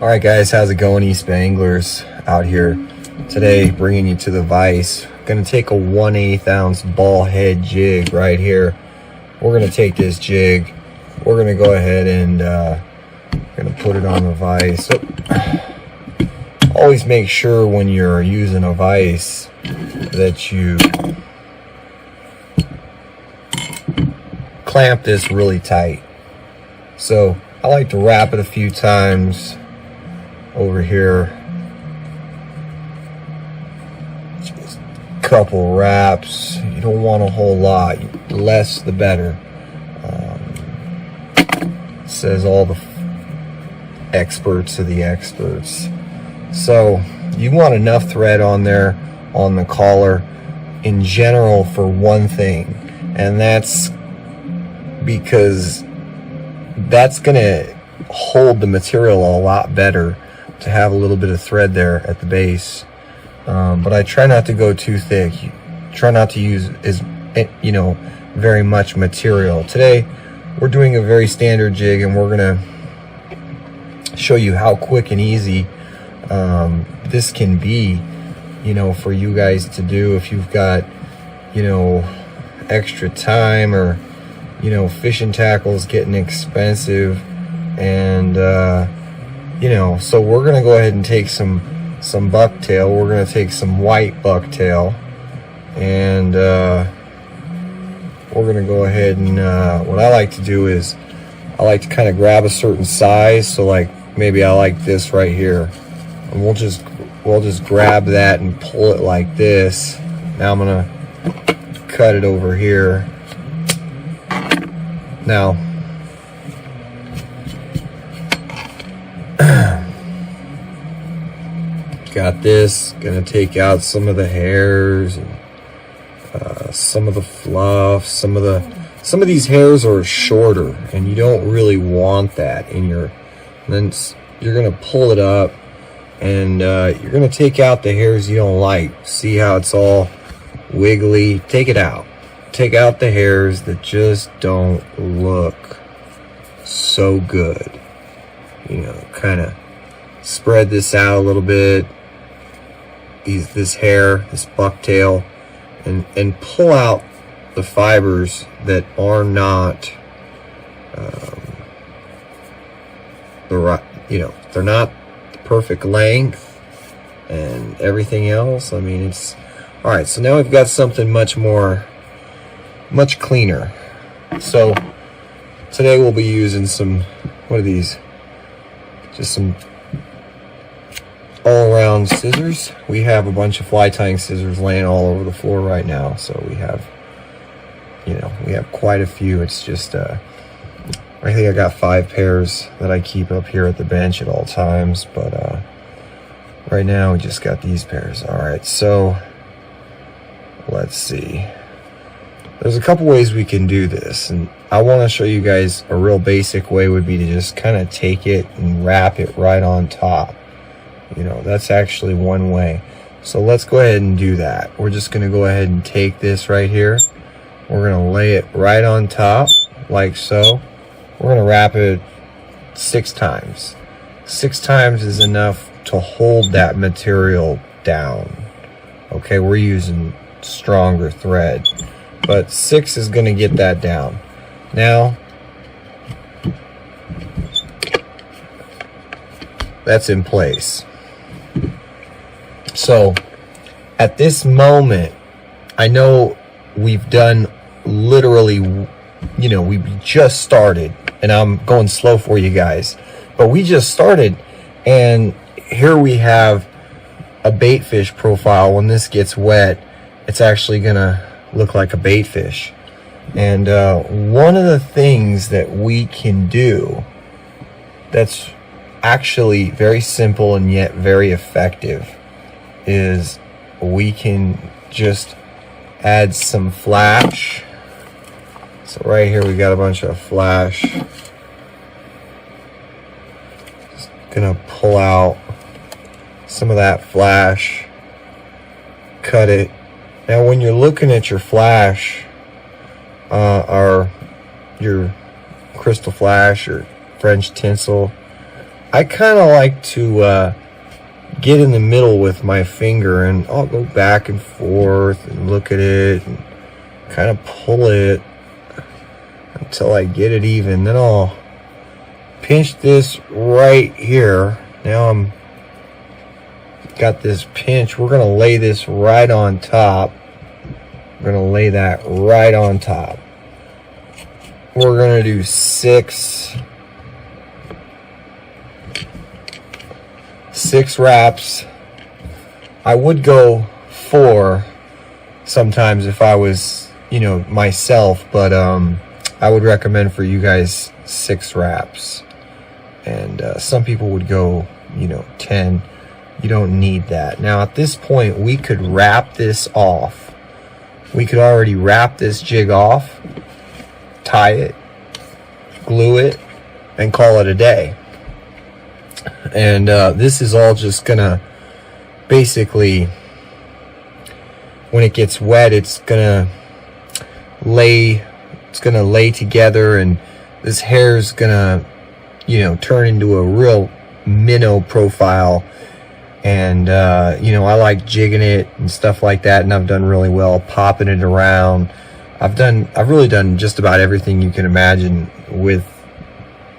Alright guys, how's it going? Eastbayanglers out here today, bringing you to the vise. Gonna take a 1/8 ounce ball head jig right here. We're gonna take this jig, we're gonna go ahead and gonna put it on the vise. So, always make sure when you're using a vise that you clamp this really tight. So I like to wrap it a few times over here. Just a couple wraps. You don't want a whole lot. The less the better. Says all the experts of the experts. So you want enough thread on there on the collar in general for one thing, and that's because that's gonna hold the material a lot better to have a little bit of thread there at the base. But I try not to go too thick. Try not to use very much material. Today we're doing a very standard jig, and we're gonna show you how quick and easy this can be, for you guys to do if you've got, extra time, or fishing tackle's getting expensive, and so we're gonna go ahead and take some BuckTail. We're gonna take some white BuckTail, and we're gonna go ahead and what I like to do is I like to kind of grab a certain size. So like maybe I like this right here, and we'll just grab that and pull it like this. Now I'm gonna cut it over here. Now got this, gonna take out some of the hairs and some of the fluff. Some of these hairs are shorter, and you don't really want that in your. Then you're gonna pull it up, and you're gonna take out the hairs you don't like. See how it's all wiggly? Take it out. Take out the hairs that just don't look so good. Kind of spread this out a little bit. This hair, this BuckTail, and pull out the fibers that are not they're not the perfect length and everything else. I mean, it's all right. So now we've got something much cleaner. So today we'll be using some, what are these? Just some all-around scissors. We have a bunch of fly tying scissors laying all over the floor right now, so we have quite a few. It's just I think I got 5 pairs that I keep up here at the bench at all times, but right now we just got these pairs. All right, so let's see. There's a couple ways we can do this, and I want to show you guys a real basic way would be to just kind of take it and wrap it right on top. That's actually one way. So let's go ahead and do that. We're just going to go ahead and take this right here. We're going to lay it right on top like so. We're going to wrap it 6 times. 6 times is enough to hold that material down. Okay, we're using stronger thread, but 6 is going to get that down. Now that's in place. So at this moment, I know we've done literally, we just started, and I'm going slow for you guys, but we just started, and here we have a baitfish profile. When this gets wet, it's actually gonna look like a baitfish. And one of the things that we can do that's actually very simple and yet very effective is we can just add some flash. So right here we got a bunch of flash. Just gonna pull out some of that flash, cut it. Now when you're looking at your flash, or your crystal flash or French tinsel, I kind of like to get in the middle with my finger, and I'll go back and forth and look at it and kind of pull it until I get it even. Then I'll pinch this right here. Now I'm got this pinch. We're gonna lay this right on top. We're gonna lay that right on top. We're gonna do 6 wraps. I would go 4 sometimes if I was, you know, myself, but I would recommend for you guys 6 wraps. And some people would go, you know, 10. You don't need that. Now at this point, we could wrap this off. We could already wrap this jig off, tie it, glue it, and call it a day. And this is all just gonna basically, when it gets wet, it's gonna lay together, and this hair is gonna, you know, turn into a real minnow profile. And you know, I like jigging it and stuff like that, and I've done really well popping it around. I've really done just about everything you can imagine with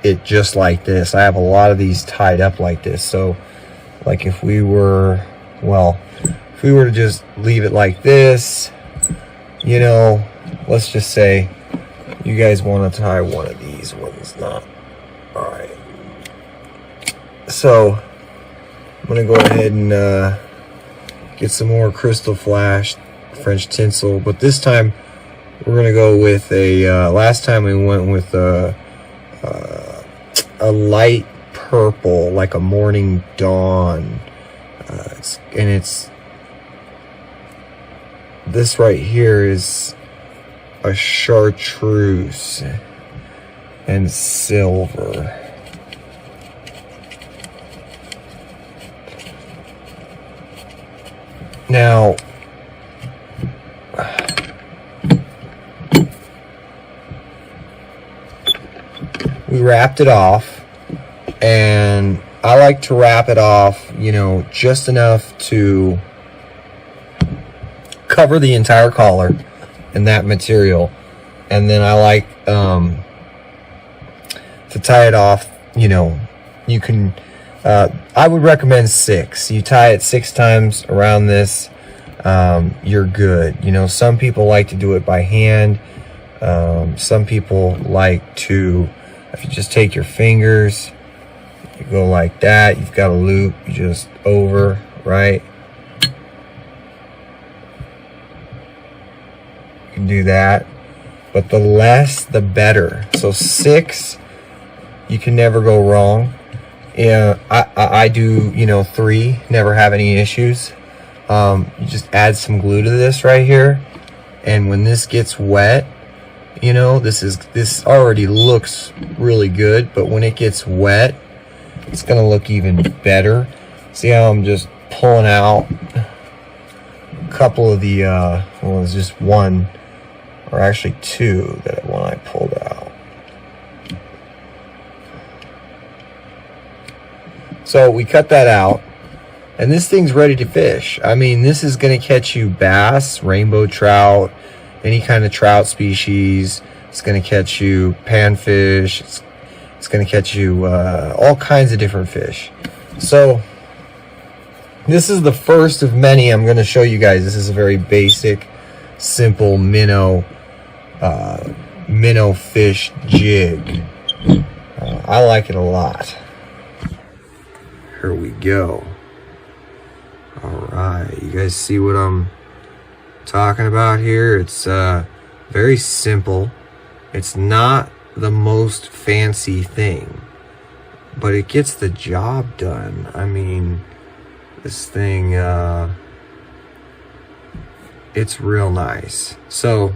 it just like this. I have a lot of these tied up like this. So like if we were to just leave it like this, you know, let's just say you guys want to tie one of these ones, not. All right, so I'm gonna go ahead and get some more crystal flash French tinsel, but this time we're gonna go with a last time we went with a light purple, like a morning dawn. It's this right here is a chartreuse and silver. Now, we wrapped it off, and I like to wrap it off, you know, just enough to cover the entire collar in that material. And then I like to tie it off, you know, you can I would recommend 6. You tie it 6 times around this, you're good. You know, some people like to do it by hand. Some people like to, if you just take your fingers, you go like that, you've got a loop, you just over, right? You can do that, but the less the better. So 6, you can never go wrong. Yeah, I do, you know, 3, never have any issues. You just add some glue to this right here, and when this gets wet, you know, this already looks really good, but when it gets wet, it's gonna look even better. See how I'm just pulling out a couple of the well, it's just 1, or actually 2 that I pulled out. So we cut that out, and this thing's ready to fish. I mean, this is going to catch you bass, rainbow trout, any kind of trout species. It's going to catch you panfish. It's going to catch you all kinds of different fish. So this is the first of many I'm going to show you guys. This is a very basic, simple minnow fish jig. I like it a lot. Here we go. Alright, you guys see what I'm talking about here? It's very simple. It's not the most fancy thing, but it gets the job done. I mean, this thing, it's real nice. So